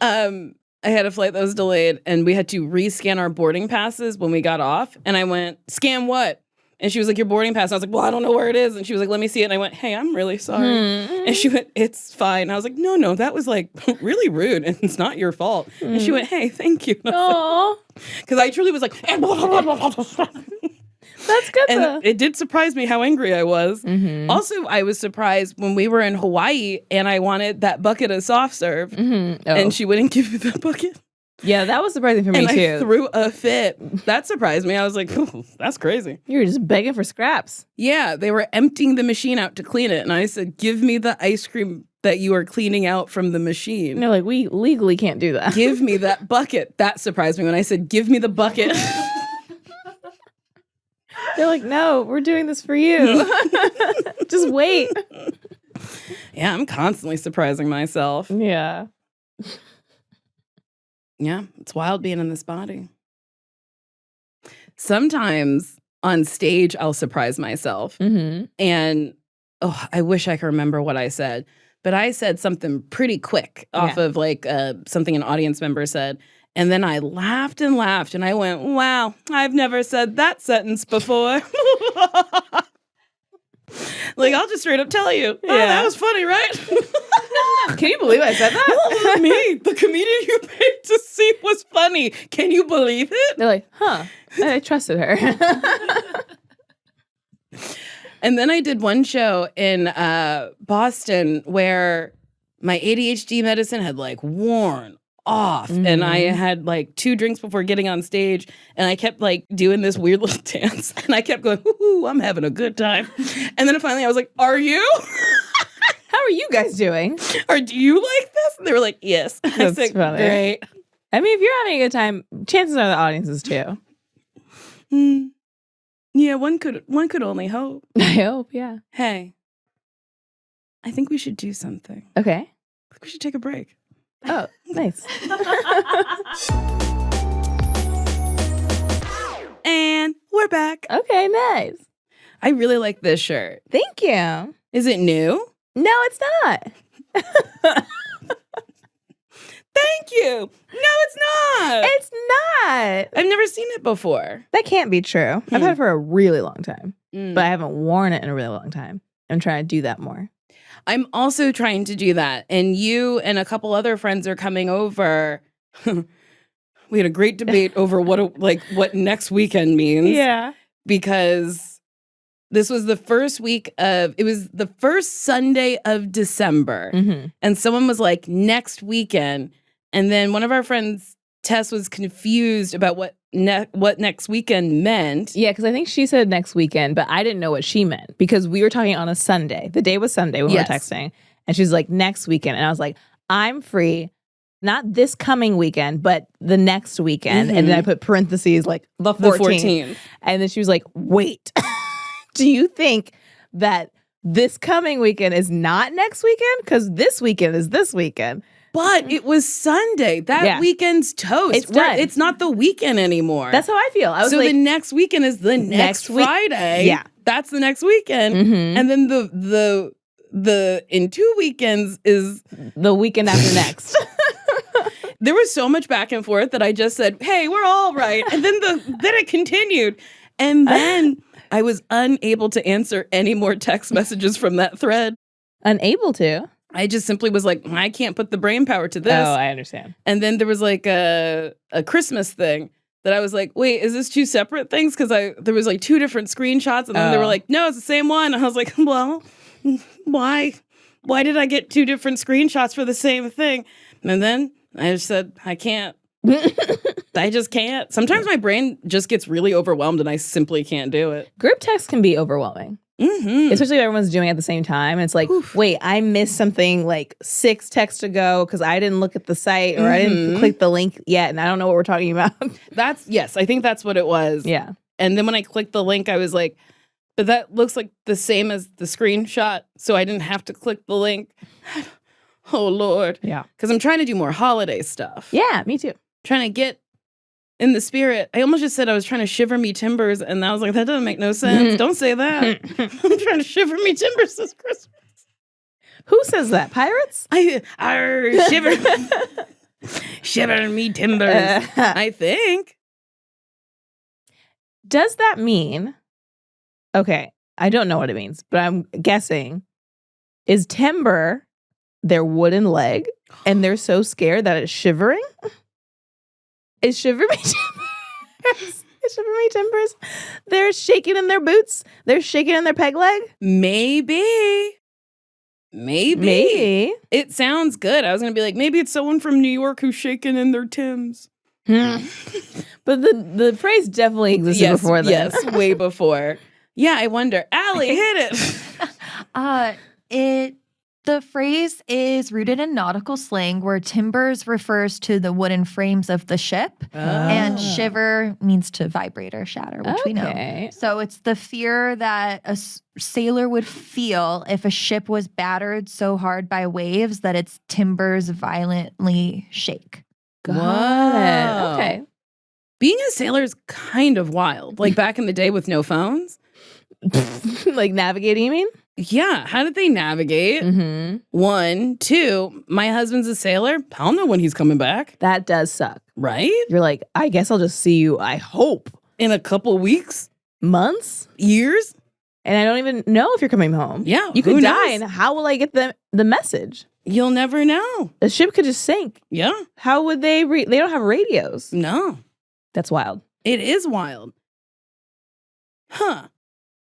Whoopsies. I had a flight that was delayed and we had to rescan our boarding passes when we got off. And I went, scan what? And she was like, your boarding pass. And I was like, well, I don't know where it is. And she was like, let me see it. And I went, hey, I'm really sorry. And she went, it's fine. I was like, no, that was like really rude and it's not your fault. And she went, hey, thank you. Aww. Because I truly was like, that's good and though. It did surprise me how angry I was. Mm-hmm. Also, I was surprised when we were in Hawaii and I wanted that bucket of soft serve and she wouldn't give me the bucket. Yeah, that was surprising for me and too. I threw a fit. That surprised me. I was like, that's crazy. You were just begging for scraps. Yeah, they were emptying the machine out to clean it. And I said, give me the ice cream that you are cleaning out from the machine. And they're like, we legally can't do that. Give me that bucket. That surprised me when I said, give me the bucket. They're like, no, we're doing this for you. Just wait. Yeah, I'm constantly surprising myself. Yeah. Yeah, it's wild being in this body. Sometimes on stage, I'll surprise myself. Mm-hmm. And I wish I could remember what I said. But I said something pretty quick off of like something an audience member said. And then I laughed and laughed. And I went, wow, I've never said that sentence before. Like, I'll just straight up tell you. Oh, that was funny, right? Can you believe I said that? Me, the comedian you paid to see was funny. Can you believe it? They're like, huh, I trusted her. And then I did one show in Boston where my ADHD medicine had like worn off. And I had like 2 drinks before getting on stage, and I kept like doing this weird little dance, and I kept going, "Ooh, I'm having a good time." And then finally I was like, "Are you?" How are you guys doing? Or do you like this? And they were like, "Yes." I That's said, funny. "Great." I mean, if you're having a good time, chances are the audience is too. Yeah, one could only hope. I hope, yeah. Hey, I think we should do something. Okay. I think we should take a break. Oh, nice. And we're back. Okay, nice. I really like this shirt. Thank you. Is it new? No, it's not. Thank you. No, it's not. It's not. I've never seen it before. That can't be true. I've had it for a really long time, Mm. but I haven't worn it in a really long time. I'm trying to do that more. I'm also trying to do that. And you and a couple other friends are coming over. We had a great debate over what next weekend means. Yeah. Because this was the first Sunday of December. Mm-hmm. And someone was like, next weekend. And then one of our friends, Tess, was confused about what next weekend meant. Yeah, because I think she said next weekend, but I didn't know what she meant because we were talking on a Sunday. The day was Sunday when Yes. we were texting. And she's like, next weekend. And I was like, I'm free. Not this coming weekend, but the next weekend. And then I put parentheses like the 14th. And then she was like, wait, do you think that this coming weekend is not next weekend? Because this weekend is this weekend. But it was Sunday. That weekend's toast. It's done. It's not the weekend anymore. That's how I feel. I was so like, the next weekend is the next week- Friday. Yeah. That's the next weekend. Mhm. And then the in 2 weekends is the weekend after next. there was so much back and forth that I just said, "Hey, we're all right." And then then it continued. And then I was unable to answer any more text messages from that thread. Unable to? I just simply was like, I can't put the brain power to this. Oh, I understand. And then there was like a Christmas thing that I was like, wait, is this 2 separate things? Because there was like 2 different screenshots, and then they were like, no, it's the same one. And I was like, well, why? Why did I get 2 different screenshots for the same thing? And then I just said, I can't. I just can't. Sometimes my brain just gets really overwhelmed and I simply can't do it. Group text can be overwhelming. Mm-hmm. Especially if everyone's doing it at the same time. It's like, wait, I missed something like 6 texts ago because I didn't look at the site or I didn't click the link yet and I don't know what we're talking about. Yes, I think that's what it was. Yeah. And then when I clicked the link, I was like, but that looks like the same as the screenshot, so I didn't have to click the link. Oh, Lord. Yeah. Because I'm trying to do more holiday stuff. Yeah, me too. Trying to get in the spirit. I almost just said I was trying to shiver me timbers, and I was like, that doesn't make no sense. Don't say that. I'm trying to shiver me timbers this Christmas. Who says that? Pirates? Shiver me timbers. I think. Does that mean, okay, I don't know what it means, but I'm guessing, is timber their wooden leg and they're so scared that it's shivering? Is shiver me timbers? Is shiver me timbers? They're shaking in their boots? They're shaking in their peg leg? Maybe. It sounds good. I was going to be like, maybe it's someone from New York who's shaking in their Timbs. But the phrase definitely existed before then. Yes, way before. Yeah, I wonder. Allie, hit it. The phrase is rooted in nautical slang where timbers refers to the wooden frames of the ship and shiver means to vibrate or shatter, which we know. So it's the fear that a sailor would feel if a ship was battered so hard by waves that its timbers violently shake. Got it. Okay. Being a sailor is kind of wild. Like back in the day with no phones. Like navigating, you mean? Yeah. How did they navigate? 1, 2, my husband's a sailor. I don't know when he's coming back. That does suck. Right? You're like, I guess I'll just see you, I hope, in a couple weeks? months? Years? And I don't even know if you're coming home. Yeah. You could who die, knows? and how will I get the message? You'll never know. The ship could just sink. Yeah. How would they they don't have radios. No. That's wild. It is wild. Huh.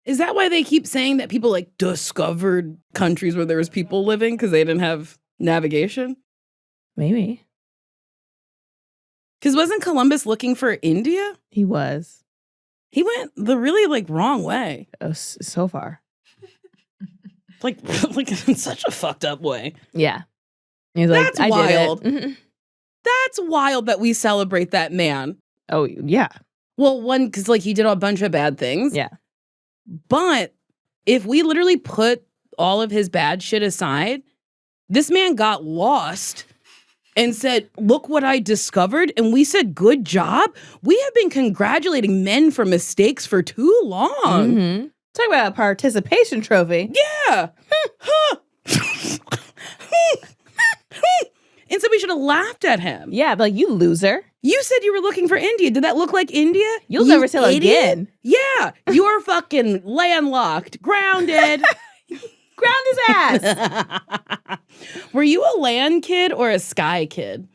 Is that why they keep saying that people like discovered countries where there was people living because they didn't have navigation? Maybe. Because wasn't Columbus looking for India? He was. He went the really like wrong way. Oh, so far. Like in such a fucked up way. Yeah. He's like, That's I wild. did it. That's wild that we celebrate that man. Oh, yeah. Well, one, because like he did a bunch of bad things. Yeah. But if we literally put all of his bad shit aside, this man got lost and said, look what I discovered. And we said, good job. We have been congratulating men for mistakes for too long. Mm-hmm. Talk about a participation trophy. Yeah. And so we should have laughed at him. Yeah, but like, you loser. You said you were looking for India. Did that look like India? You'll never sail again. Yeah. You're fucking landlocked, grounded. Ground his ass. Were you a land kid or a sky kid?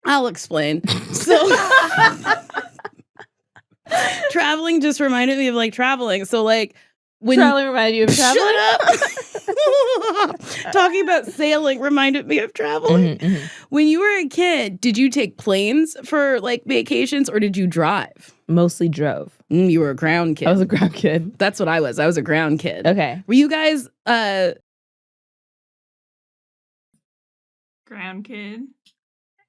I'll explain. So traveling just reminded me of like traveling. So like when Traveling reminded you of traveling? Shut up. Talking about sailing reminded me of traveling. Mm-hmm, mm-hmm. When you were a kid, did you take planes for like vacations or did you drive? Mostly drove. You were a ground kid. I was a ground kid. That's what I was. I was a ground kid. Okay. Were you guys Ground kid.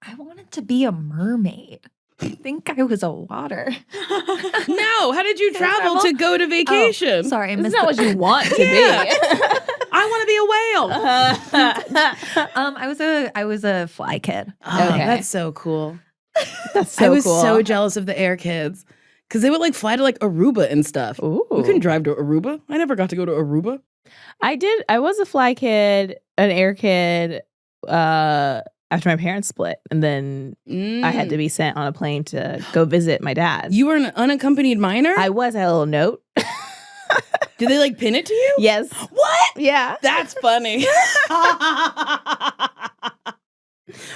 I wanted to be a mermaid. I think I was a water. No, how did you travel to go to vacation? Oh, sorry, I Isn't missed that what you want to Yeah. be? I want to be a whale. I was a fly kid. Oh, Okay. that's so cool. That's so I was cool. so jealous of the air kids because they would like fly to like Aruba and stuff. Ooh. We couldn't drive to Aruba. I never got to go to Aruba. I did. I was a fly kid, an air kid, after my parents split. And then I had to be sent on a plane to go visit my dad. You were an unaccompanied minor? I was. I had a little note. Did they like pin it to you? Yes. What? Yeah. That's funny.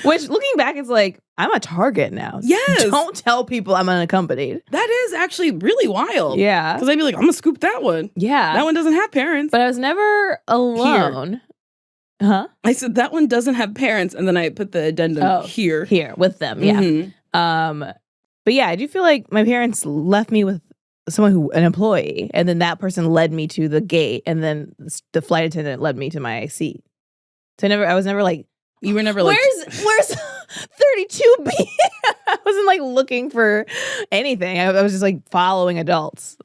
Which, looking back, is like, I'm a target now. Yes. Don't tell people I'm unaccompanied. That is actually really wild. Yeah. Because I'd be like, I'm going to scoop that one. Yeah. That one doesn't have parents. But I was never alone. Huh? I said, that one doesn't have parents. And then I put the addendum here. Here with them. Yeah. Mhm. But yeah, I do feel like my parents left me with an employee, and then that person led me to the gate, and then the flight attendant led me to my seat. So I was never like, You were never like, where's 32B? I wasn't like looking for anything. I was just like following adults.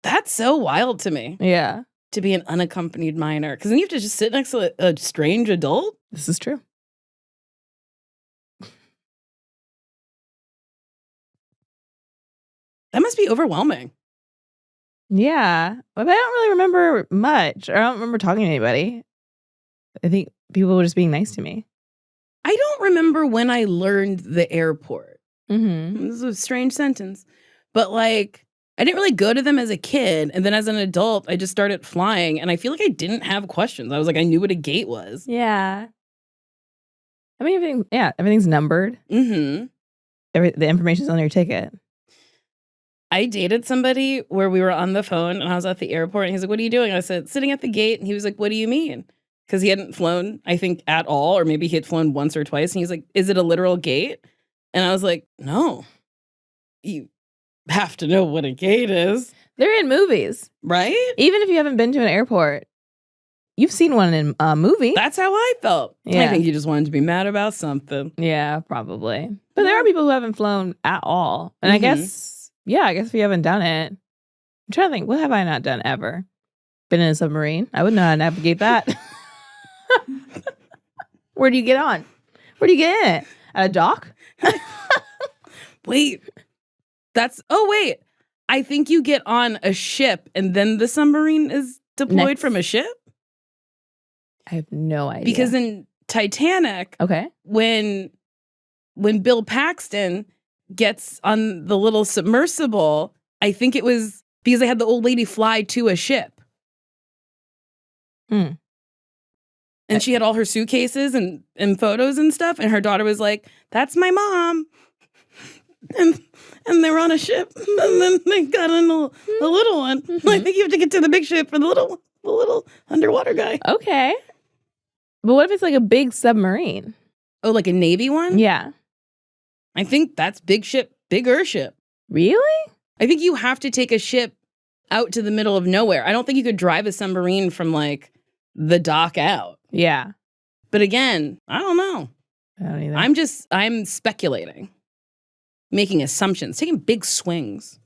that's so wild to me Yeah, to be an unaccompanied minor. Because then you have to just sit next to a strange adult. this is true. That must be overwhelming. Yeah, but I don't really remember much. I don't remember talking to anybody. I think people were just being nice to me. I don't remember when I learned the airport. Mm-hmm. This is a strange sentence. But like, I didn't really go to them as a kid. And then as an adult, I just started flying. And I feel like I didn't have questions. I was like, I knew what a gate was. Yeah. I mean, everything's numbered. Mm-hmm. The information's on your ticket. I dated somebody where we were on the phone and I was at the airport and he's like, what are you doing? I said, sitting at the gate. And he was like, what do you mean? Because he hadn't flown, I think, at all. Or maybe he had flown once or twice. And he's like, is it a literal gate? And I was like, no. You have to know what a gate is. They're in movies. Right? Even if you haven't been to an airport, you've seen one in a movie. That's how I felt. Yeah. I think you just wanted to be mad about something. Yeah, probably. But there are people who haven't flown at all. And I guess if you haven't done it, I'm trying to think, what have I not done ever? Been in a submarine? I wouldn't know how to navigate that. Where do you get on? Where do you get in it? At a dock? Wait. I think you get on a ship and then the submarine is deployed Next. from a ship? I have no idea. Because in Titanic, okay. when Bill Paxton gets on the little submersible, I think it was because they had the old lady fly to a ship. Hmm. And she had all her suitcases and photos and stuff. And her daughter was like, that's my mom. And they were on a ship. And then they got in a little one. I think you have to get to the big ship for the little underwater guy. Okay. But what if it's like a big submarine? Oh, like a Navy one? Yeah. I think that's big ship, bigger ship. Really? I think you have to take a ship out to the middle of nowhere. I don't think you could drive a submarine from like the dock out. Yeah. But again, I don't know. I don't either. I'm speculating, making assumptions, taking big swings.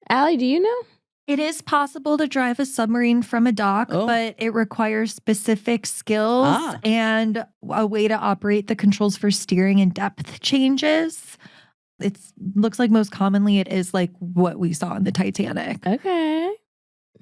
Allie, do you know? It is possible to drive a submarine from a dock, but it requires specific skills and a way to operate the controls for steering and depth changes. It looks like most commonly it is like what we saw in the Titanic. Okay.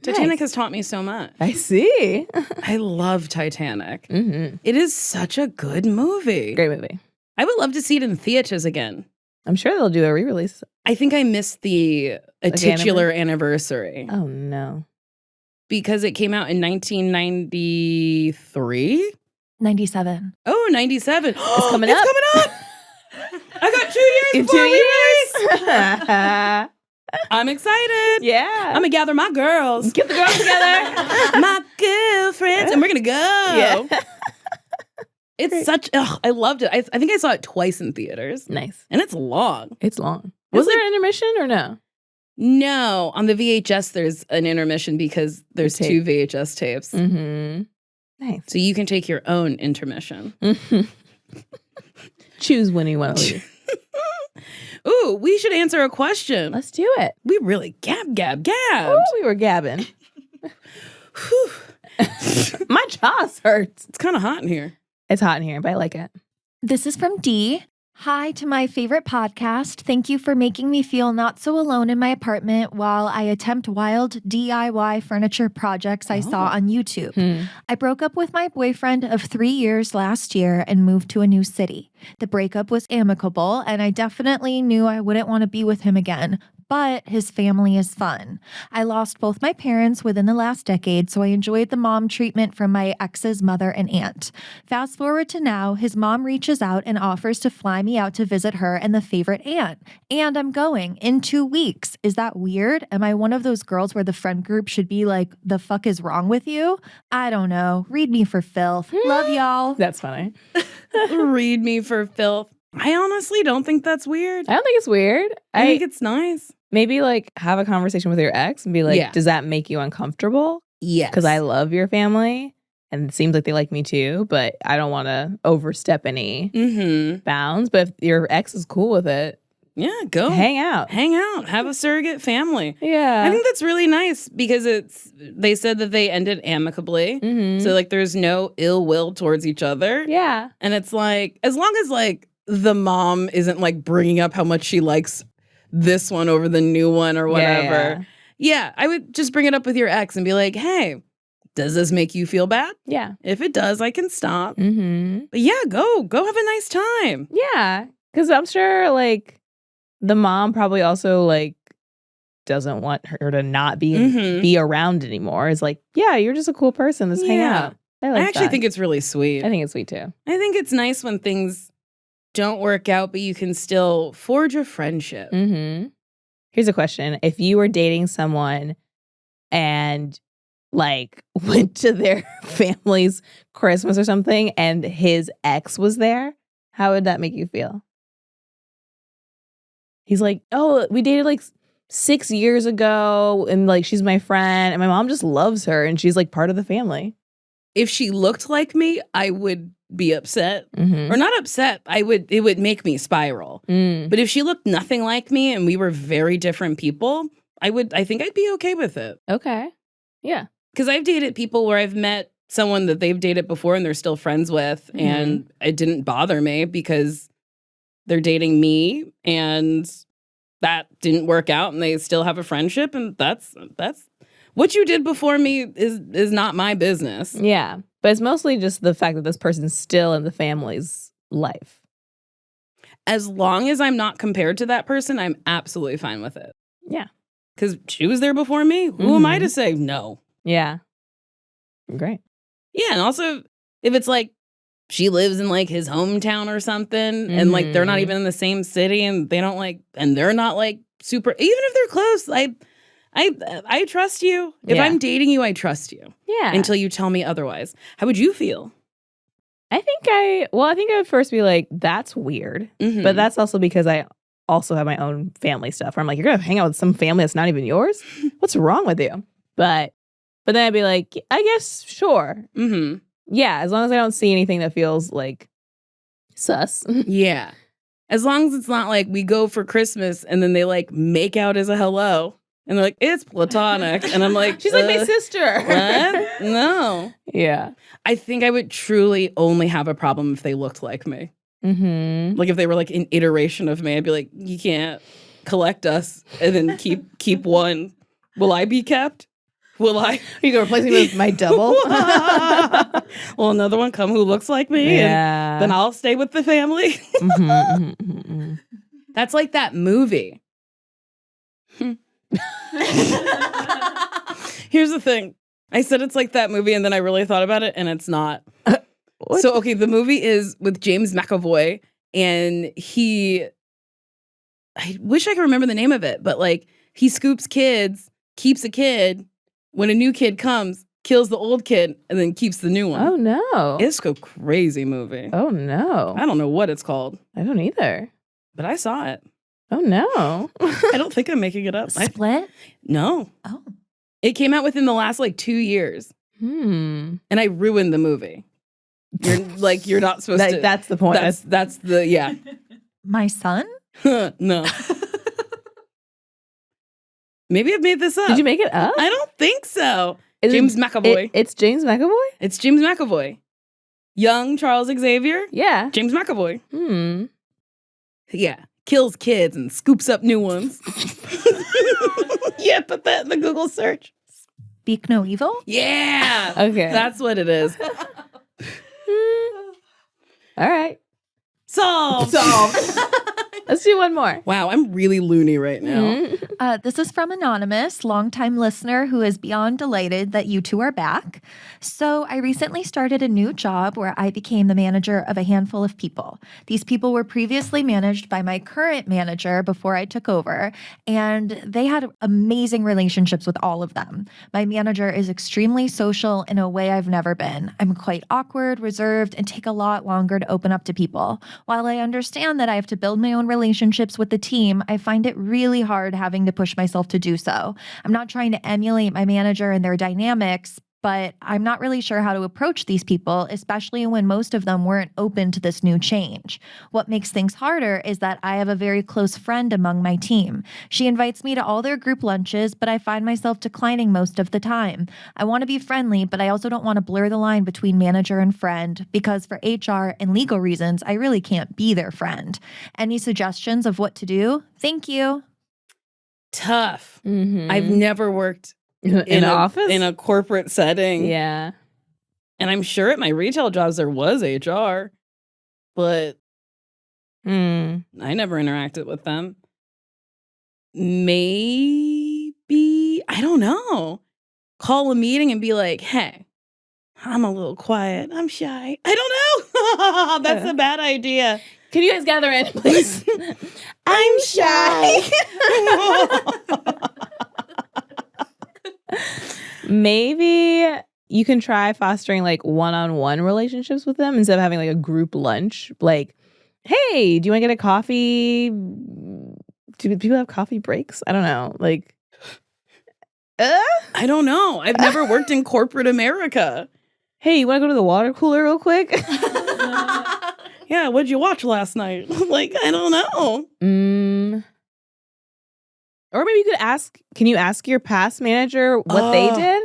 Titanic has taught me so much. I see. I love Titanic. Mm-hmm. It is such a good movie. Great movie. I would love to see it in theaters again. I'm sure they'll do a re-release. I think I missed the titular anniversary. Oh, no. Because it came out in 1993? 97. Oh, 97. It's coming up. It's coming up. I got 2 years In before 2 re-release. years. I'm excited. Yeah. I'm going to gather my girls. Get the girls together. My girlfriends. And we're going to go. Yeah. It's such, I loved it. I think I saw it twice in theaters. Nice. And it's long. It's long. Was Was there an intermission or no? No. On the VHS, there's an intermission because there's Tape. 2 VHS tapes. Mm-hmm. Nice. So you can take your own intermission. Mm-hmm. Choose when you want to leave. Ooh, we should answer a question. Let's do it. We really gabbed. Oh, we were gabbing. My jaws hurts. It's kind of hot in here. It's hot in here, but I like it. This is from D. Hi to my favorite podcast. Thank you for making me feel not so alone in my apartment while I attempt wild DIY furniture projects I saw on YouTube. I broke up with my boyfriend of 3 years last year and moved to a new city. The breakup was amicable, and I definitely knew I wouldn't want to be with him again. But his family is fun. I lost both my parents within the last decade, so I enjoyed the mom treatment from my ex's mother and aunt. Fast forward to now, his mom reaches out and offers to fly me out to visit her and the favorite aunt. And I'm going in 2 weeks. Is that weird? Am I one of those girls where the friend group should be like, the fuck is wrong with you? I don't know. Read me for filth. Love y'all. That's funny. Read me for filth. I honestly don't think that's weird. I don't think it's weird. I think it's nice. Maybe like have a conversation with your ex and be like, Yeah. does that make you uncomfortable? Yes. Because I love your family and it seems like they like me too, but I don't want to overstep any bounds. But if your ex is cool with it, go. hang out. Hang out. Have a surrogate family. Yeah. I think that's really nice because they said that they ended amicably. So like there's no ill will towards each other. Yeah. And it's like, as long as like the mom isn't like bringing up how much she likes this one over the new one or whatever. Yeah, I would just bring it up with your ex and be like, hey, does this make you feel bad? Yeah. If it does, I can stop. Mm-hmm. But yeah, go have a nice time. Yeah. Because I'm sure like the mom probably also like doesn't want her to not be around anymore. It's like, yeah, you're just a cool person. Let's hang out. I actually think it's really sweet. I think it's sweet too. I think it's nice when things don't work out, but you can still forge a friendship. Here's a question. If you were dating someone and like went to their family's Christmas or something and his ex was there, how would that make you feel? He's like, oh, we dated like 6 years ago and like she's my friend and my mom just loves her and she's like part of the family. If she looked like me, I would be upset. Or not upset. It would make me spiral. But if she looked nothing like me and we were very different people, I think I'd be okay with it. Okay. Yeah. Because I've dated people where I've met someone that they've dated before and they're still friends with, and it didn't bother me because they're dating me and that didn't work out and they still have a friendship, and that's what you did before me is not my business. Yeah. But it's mostly just the fact that this person's still in the family's life. As long as I'm not compared to that person, I'm absolutely fine with it. Yeah. Because she was there before me. Who am I to say no? Yeah. Great. Yeah. And also, if it's like she lives in like his hometown or something and like they're not even in the same city and they don't like, and they're not like super, even if they're close, I trust you. If I'm dating you, I trust you. Yeah. Until you tell me otherwise. How would you feel? I think I would first be like, that's weird. Mhm. But that's also because I also have my own family stuff where I'm like, you're going to hang out with some family that's not even yours? What's wrong with you? But then I'd be like, I guess, sure. Mm-hmm. Yeah, as long as I don't see anything that feels like sus. Yeah. As long as it's not like we go for Christmas and then they like make out as a hello. And they're like, it's platonic. And I'm like, She's like my sister. What? No. Yeah. I think I would truly only have a problem if they looked like me. Mm-hmm. Like if they were like an iteration of me, I'd be like, you can't collect us and then keep one. Will I be kept? Will I? You can replace me with my double? Will another one come who looks like me? Yeah. And then I'll stay with the family. That's like that movie. Here's the thing. I said it's like that movie and then I really thought about it and it's not. So, okay, the movie is with James McAvoy and I wish I could remember the name of it, but like he scoops kids, keeps a kid. When a new kid comes, kills the old kid, and then keeps the new one. Oh, no. It's a crazy movie. Oh, no. I don't know what it's called. I don't either. But I saw it. Oh, no. I don't think I'm making it up. Split? No. Oh. It came out within the last like 2 years. And I ruined the movie. You're not supposed to. That's the point. That's the, yeah. My son? No. Maybe I've made this up. Did you make it up? I don't think so. Is James McAvoy. It's James McAvoy? It's James McAvoy. Young Charles Xavier. Yeah. James McAvoy. Hmm. Yeah. Kills kids and scoops up new ones. Yeah, put that in the Google search. Speak no evil? Yeah. Okay. That's what it is. All right. Solved. Let's do one more. Wow, I'm really loony right now. Mhm. This is from Anonymous, longtime listener who is beyond delighted that you two are back. So I recently started a new job where I became the manager of a handful of people. These people were previously managed by my current manager before I took over, and they had amazing relationships with all of them. My manager is extremely social in a way I've never been. I'm quite awkward, reserved, and take a lot longer to open up to people. While I understand that I have to build my own relationships with the team, I find it really hard having to push myself to do so. I'm not trying to emulate my manager and their dynamics, but I'm not really sure how to approach these people, especially when most of them weren't open to this new change. What makes things harder is that I have a very close friend among my team. She invites me to all their group lunches, but I find myself declining most of the time. I want to be friendly, but I also don't want to blur the line between manager and friend, because for HR and legal reasons, I really can't be their friend. Any suggestions of what to do? Thank you. Tough. Mhm. I've never worked in an office? in a corporate setting. Yeah. And I'm sure at my retail jobs there was HR, but I never interacted with them. Maybe, I don't know. Call a meeting and be like, hey, I'm a little quiet. I'm shy. I don't know. That's a bad idea. Can you guys gather in, please? I'm shy. Maybe you can try fostering like one-on-one relationships with them instead of having like a group lunch. Like, hey, do you want to get a coffee? Do people have coffee breaks? I don't know. Like, I don't know. I've never worked in corporate America. hey, you want to go to the water cooler real quick? Yeah, what'd you watch last night? Like, I don't know. Or maybe you could ask, can you ask your past manager what they did?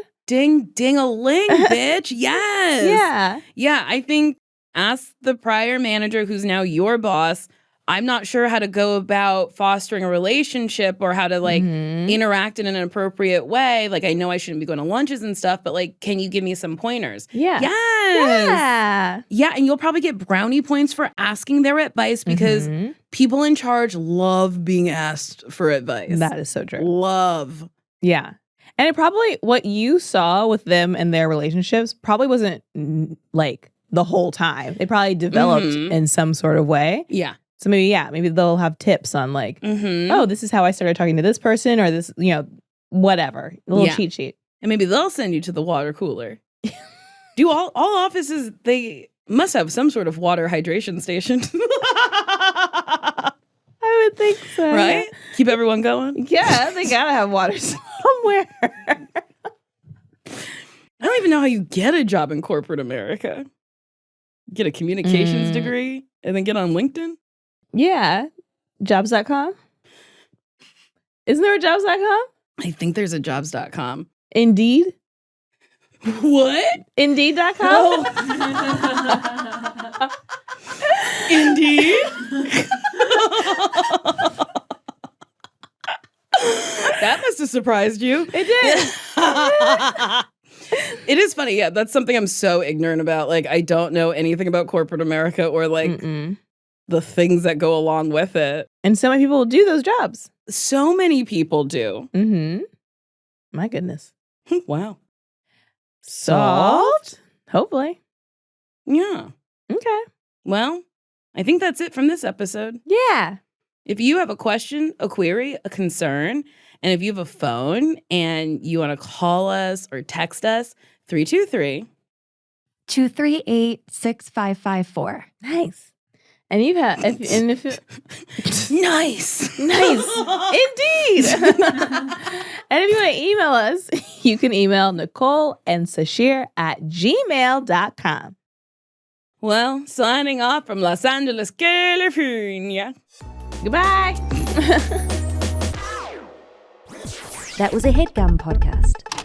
Ding-a-ling, bitch. Yes. Yeah. Yeah, I think ask the prior manager who's now your boss. I'm not sure how to go about fostering a relationship or how to like interact in an appropriate way. Like, I know I shouldn't be going to lunches and stuff, but like, can you give me some pointers? Yeah. Yes. Yeah. Yeah, and you'll probably get brownie points for asking their advice because people in charge love being asked for advice. That is so true. Love. Yeah. And it probably, what you saw with them and their relationships probably wasn't like the whole time. They probably developed in some sort of way. Yeah. So maybe they'll have tips on like, oh, this is how I started talking to this person or this, whatever. A little cheat sheet. And maybe they'll send you to the water cooler. Do all offices, they Must have some sort of water hydration station. I would think so. Right? Keep everyone going? Yeah, they gotta have water somewhere. I don't even know how you get a job in corporate America. Get a communications degree and then get on LinkedIn? Yeah. Jobs.com? Isn't there a jobs.com? I think there's a jobs.com. Indeed? What? Indeed.com? Oh. Indeed? That must have surprised you. It did. It is funny. Yeah, that's something I'm so ignorant about. Like, I don't know anything about corporate America or like the things that go along with it. And so many people do those jobs. So many people do. Mm-hmm. My goodness. Wow. Solved? Hopefully. Yeah. Okay. Well, I think that's it from this episode. Yeah. If you have a question, a query, a concern, and if you have a phone and you want to call us or text us, 323-238-6554. Nice. And you've had, if nice. Nice. Indeed. And if you want to email us, you can email Nicole and Sasheer at gmail.com. Well, signing off from Los Angeles, California. Goodbye. That was a Headgum podcast.